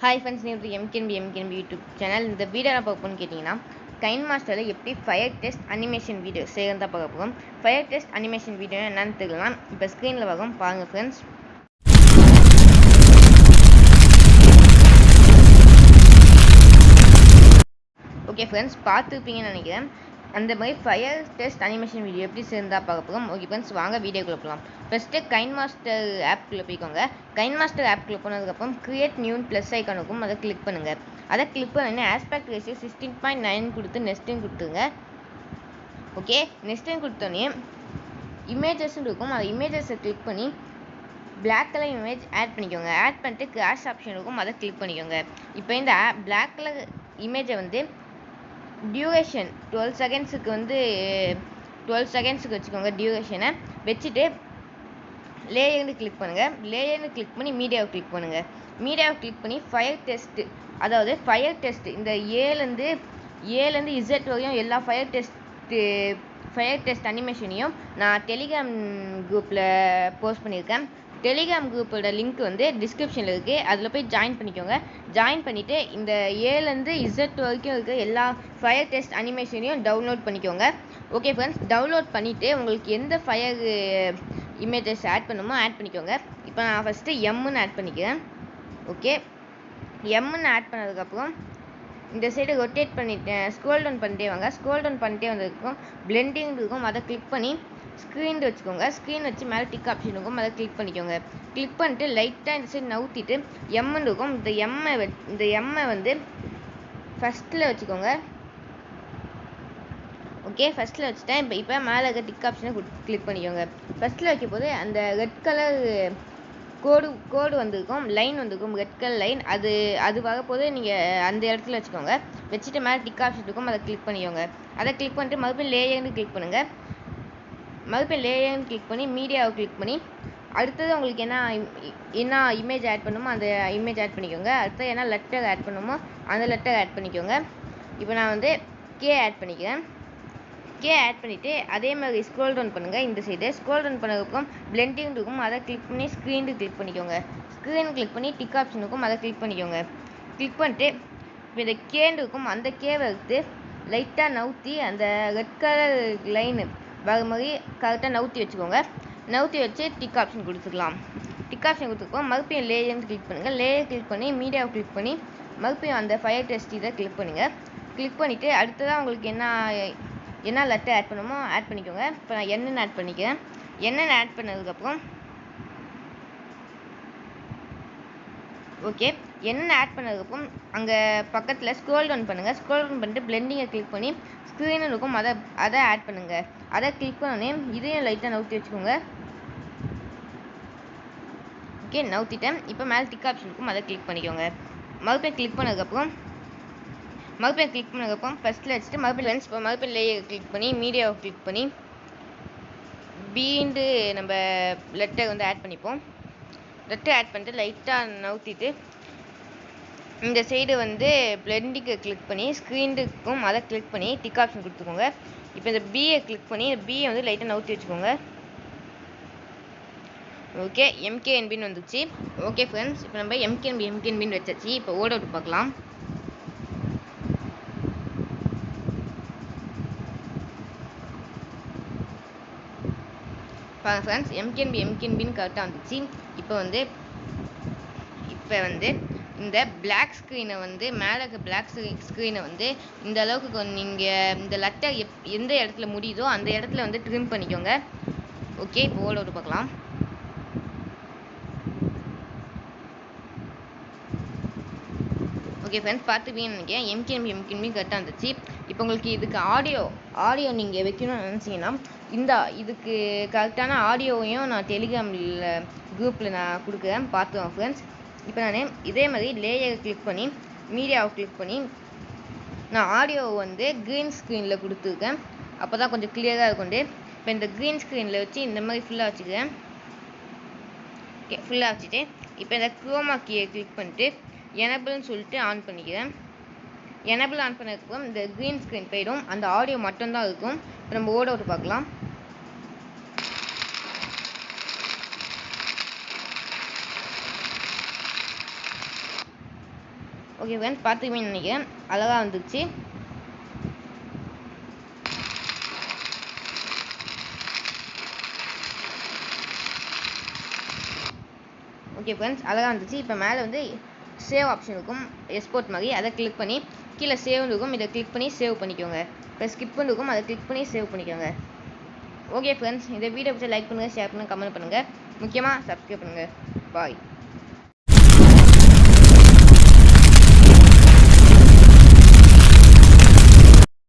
Hi friends, நீங்கள் எம்கேன்பி YouTube channel. இந்த video நான் பார்க்கணும்னு கேட்டிங்கன்னா, கைன்மாஸ்டரில் எப்படி ஃபயர் டெஸ்ட் அனிமேஷன் வீடியோ செய்கிறதா தான் பார்க்க போகிறோம். ஃபயர் டெஸ்ட் அனிமேஷன் வீடியோ என்னன்னு தெரியலாம். இப்போ ஸ்க்ரீனில் வரும் பாருங்கள் ஃப்ரெண்ட்ஸ். ஓகே ஃப்ரெண்ட்ஸ், பார்த்துருப்பீங்கன்னு நினைக்கிறேன். அந்த மாதிரி ஃபயர் டெஸ்ட் அனிமேஷன் வீடியோ எப்படி சேர்ந்தா பார்க்க போகிறோம். ஓகே ஃப்ரெண்ட்ஸ், வாங்க வீடியோக்குள்ளே போகலாம். ஃபஸ்ட்டு கைன்மாஸ்டர் ஆப்குள்ளே போய்க்கோங்க. கைன்மாஸ்டர் ஆப்குள்ளே போனதுக்கப்புறம் கிரியேட் நியூன் ப்ளஸ் ஐக்கான் இருக்கும், அதை கிளிக் பண்ணுங்கள். அதை கிளிக் பண்ணி ஆஸ்பெக்ட் ரேஷியோ 16.9 கொடுத்து நெக்ஸ்ட்டுன்னு கொடுத்துருங்க. ஓகே, நெக்ஸ்ட்டுன்னு கொடுத்தோன்னே இமேஜஸ்ன்னு இருக்கும், அந்த இமேஜஸை கிளிக் பண்ணி பிளாக் கலர் இமேஜ் ஆட் பண்ணிக்கோங்க. ஆட் பண்ணிட்டு கிராஷ் ஆப்ஷன் இருக்கும், அதை கிளிக் பண்ணிக்கோங்க. இப்போ இந்த பிளாக் கலர் இமேஜை வந்து டியூரேஷன் 12 செகண்ட்ஸுக்கு வந்து 12 செகண்ட்ஸுக்கு வச்சுக்கோங்க. டியூரேஷனை வச்சுட்டு லேயர்னு கிளிக் பண்ணுங்கள். லேயர்னு கிளிக் பண்ணி மீடியாவை கிளிக் பண்ணுங்கள். மீடியாவை கிளிக் பண்ணி ஃபயர் டெஸ்ட்டு, அதாவது ஃபயர் டெஸ்ட் இந்த ஏலேருந்து இசட் வரையும் எல்லா ஃபயர் டெஸ்ட் அனிமேஷனையும் நான் டெலிகிராம் குரூப்பில் போஸ்ட் பண்ணியிருக்கேன். டெலிகிராம் குரூப்போட லிங்க் வந்து டிஸ்கிரிப்ஷனில் இருக்குது, அதில் போய் ஜாயின் பண்ணிக்கோங்க. ஜாயின் பண்ணிவிட்டு இந்த ஏலேருந்து இசட் வரைக்கும் இருக்க எல்லா ஃபயர் டெஸ்ட் அனிமேஷனையும் டவுன்லோட் பண்ணிக்கோங்க. ஓகே ஃப்ரெண்ட்ஸ், டவுன்லோட் பண்ணிவிட்டு உங்களுக்கு எந்த ஃபயர் இமேஜஸ் ஆட் பண்ணுமோ ஆட் பண்ணிக்கோங்க. இப்போ நான் ஃபஸ்ட்டு எம்முன்னு ஆட் பண்ணிக்கிறேன். ஓகே, எம்முன்னு ஆட் பண்ணதுக்கப்புறம் இந்த சைடு ரொட்டேட் பண்ணிட்டேன், ஸ்க்ரோல் டவுன் பண்ணிட்டே வாங்க. ஸ்க்ரோல் டவுன் பண்ணிட்டே வந்ததுக்கும் பிளெண்டிங் இருக்கும், அதை கிளிக் பண்ணி ஸ்க்ரீன் வச்சுக்கோங்க. ஸ்க்ரீன் வச்சு மேலே டிக் ஆப்ஷன் இருக்கும், அதை கிளிக் பண்ணிக்கோங்க. கிளிக் பண்ணிட்டு லைட்டாக இந்த சைடு நவுத்திட்டு எம்முன்னு இருக்கும், இந்த எம்மை வந்து ஃபஸ்ட்டில் வச்சுக்கோங்க. ஓகே, ஃபஸ்ட்டில் வச்சுட்டேன். இப்போ மேலே இருக்க டிக் ஆப்ஷனை கிளிக் பண்ணிக்கோங்க. ஃபஸ்ட்டில் வைக்கும் போது அந்த ரெட் கலர் கோடு வந்திருக்கும், லைன் வந்திருக்கும், ரெட் கலர் லைன், அது வரப்போது நீங்கள் அந்த இடத்துல வச்சுக்கோங்க. வச்சுட்டு மேலே டிக் ஆப்ஷன் இருக்கும், அதை கிளிக் பண்ணிக்கோங்க. அதை கிளிக் பண்ணிட்டு மறுபடியும் லேயர்னு கிளிக் பண்ணுங்கள். மறுபடியும் லேயர்னு கிளிக் பண்ணி மீடியாவை கிளிக் பண்ணி அடுத்தது உங்களுக்கு என்ன இமேஜ் ஆட் பண்ணுமோ அந்த இமேஜ் ஆட் பண்ணிக்கோங்க. அடுத்தது என்ன லெட்டர் ஆட் பண்ணுமோ அந்த லெட்டர் ஆட் பண்ணிக்கோங்க. இப்போ நான் வந்து கே ஆட் பண்ணிக்கிறேன். கே ஆட் பண்ணிவிட்டு அதே மாதிரி ஸ்க்ரோல் டவுன் பண்ணுங்கள். இந்த சைடு ஸ்க்ரோல் டவுன் பண்ணதுக்கப்புறம் பிளெண்டிங் இருக்கும், அதை கிளிக் பண்ணி ஸ்க்ரீனு கிளிக் பண்ணிக்கோங்க. ஸ்க்ரீன் கிளிக் பண்ணி டிக் ஆப்ஷன் இருக்கும், அதை கிளிக் பண்ணிக்கோங்க. கிளிக் பண்ணிட்டு இப்போ இந்த கேண்டு இருக்கும், அந்த கேவை எடுத்து லைட்டாக நவுத்தி அந்த ரெட் கலர் லைனு வர மாதிரி கரெக்டாக நவுத்தி வச்சுக்கோங்க. நவுத்தி வச்சு டிக் ஆப்ஷன் கொடுத்துக்கலாம். டிக் ஆப்ஷன் கொடுத்துருக்கோம். மறுபடியும் லேயர்னு கிளிக் பண்ணுங்கள். லேயர் கிளிக் பண்ணி மீடியாவை கிளிக் பண்ணி மறுபடியும் அந்த ஃபயர் டெஸ்ட் இதை கிளிக் பண்ணுங்கள். கிளிக் பண்ணிவிட்டு அடுத்ததாக உங்களுக்கு என்ன லெட்டர் ஆட் பண்ணுமோ ஆட் பண்ணிக்கோங்க. இப்போ நான் என்னென்னு ஆட் பண்ணிக்கிறேன். என்னென்னு ஆட் பண்ணதுக்கப்புறம் ஓகே, என்னென்ன ஆட் பண்ணதுக்கப்புறம் அங்கே பக்கத்தில் ஸ்க்ரோல் டவுன் பண்ணுங்கள். ஸ்க்ரோல் டவுன் பண்ணிட்டு பிளெண்டிங்கை கிளிக் பண்ணி ஸ்க்ரீனு இருக்கும், அதை ஆட் பண்ணுங்கள். அதை கிளிக் பண்ணோன்னே இதையும் லைட்டாக நவுத்தி வச்சுக்கோங்க. ஓகே, நவுத்திட்டேன். இப்போ மேலே டிக் ஆப்ஷன் இருக்கும், அதை கிளிக் பண்ணிக்கோங்க. மறுபடியும் கிளிக் பண்ணதுக்கப்புறம் ஃபஸ்ட்டில் வச்சுட்டு மறுபடியும் லேயர் கிளிக் பண்ணி மீடியாவை கிளிக் பண்ணி பீண்டு நம்ம லெட்டர் வந்து ஆட் பண்ணிப்போம். லெட்டர் ஆட் பண்ணிட்டு லைட்டாக நவுத்திட்டு இந்த சைடு வந்து பிளெண்டிங்கை கிளிக் பண்ணி ஸ்க்ரீனுக்கும் அதை கிளிக் பண்ணி டிக் ஆப்ஷன் கொடுத்துக்கோங்க. இப்போ இந்த பியை கிளிக் பண்ணி இந்த பியை வந்து லைட்டாக நவுத்தி வச்சுக்கோங்க. ஓகே, எம்கேஎன்பின்னு வந்துச்சு. ஓகே ஃப்ரெண்ட்ஸ், இப்போ நம்ம எம்கேஎன்பின்னு வச்சாச்சு. இப்போ ஓட விட்டு பார்க்கலாம். பாருங்க ஃப்ரெண்ட்ஸ், எம்கேஎன்பின்னு கரெக்டாக வந்துச்சு. இப்போ வந்து இந்த பிளாக் ஸ்க்ரீனை வந்து மேலே இருக்க பிளாக் ஸ்க்ரீனை வந்து இந்த அளவுக்கு நீங்கள் இந்த லெட்டர் எந்த இடத்துல முடியுதோ அந்த இடத்துல வந்து ட்ரிம் பண்ணிக்கோங்க. ஓகே, இப்போ ஓட விட்டு பார்க்கலாம். ஓகே ஃப்ரெண்ட்ஸ், பார்த்துப்பீங்கன்னு நினைக்கிறேன். எம்கேஎன்பி கரெக்டாக இருந்துச்சு. இப்போ உங்களுக்கு இதுக்கு ஆடியோ நீங்கள் வைக்கணும்னு நினச்சிங்கன்னா இதுக்கு கரெக்டான ஆடியோவையும் நான் டெலிகிராமில் குரூப்பில் நான் கொடுக்குறேன், பார்த்துவோம் ஃப்ரெண்ட்ஸ். இப்போ நான் இதே மாதிரி லேயரை கிளிக் பண்ணி மீடியாவை கிளிக் பண்ணி நான் ஆடியோவை வந்து க்ரீன் ஸ்க்ரீனில் கொடுத்துருக்கேன், அப்போ தான் கொஞ்சம் கிளியராக இருக்கும்ண்டு. இப்போ இந்த க்ரீன் ஸ்க்ரீனில் வச்சு இந்த மாதிரி ஃபுல்லாக வச்சுக்கிறேன். ஓகே, ஃபுல்லாக வச்சுட்டு இப்போ இந்த குரோமா கீயை கிளிக் பண்ணிட்டு எனபிள்னு சொல்லிட்டு ஆன் பண்ணிக்கிறேன். எனபிள் ஆன் பண்ணதுக்கப்புறம் இந்த க்ரீன் ஸ்க்ரீன் போயிடும், அந்த ஆடியோ மட்டும்தான் இருக்கும். இப்போ நம்ம ஓட விட்டு பார்க்கலாம். ஓகே ஃப்ரெண்ட்ஸ், பார்த்துக்குவீங்கன்னு நினைக்கிறேன். அழகாக வந்துச்சு. ஓகே ஃப்ரெண்ட்ஸ், அழகாக வந்துச்சு. இப்போ மேலே வந்து சேவ் ஆப்ஷன் இருக்கும், எக்ஸ்போர்ட் மாதிரி. அதை கிளிக் பண்ணி கீழே சேவ் இருக்கும், இதை கிளிக் பண்ணி சேவ் பண்ணிக்கோங்க. இப்போ ஸ்கிப் இருக்கும், அதை கிளிக் பண்ணி சேவ் பண்ணிக்கோங்க. ஓகே ஃப்ரெண்ட்ஸ், இந்த வீடியோ பிடிச்சா லைக் பண்ணுங்கள், ஷேர் பண்ணுங்கள், கமெண்ட் பண்ணுங்கள். முக்கியமாக சப்ஸ்கிரைப் பண்ணுங்கள். பாய்.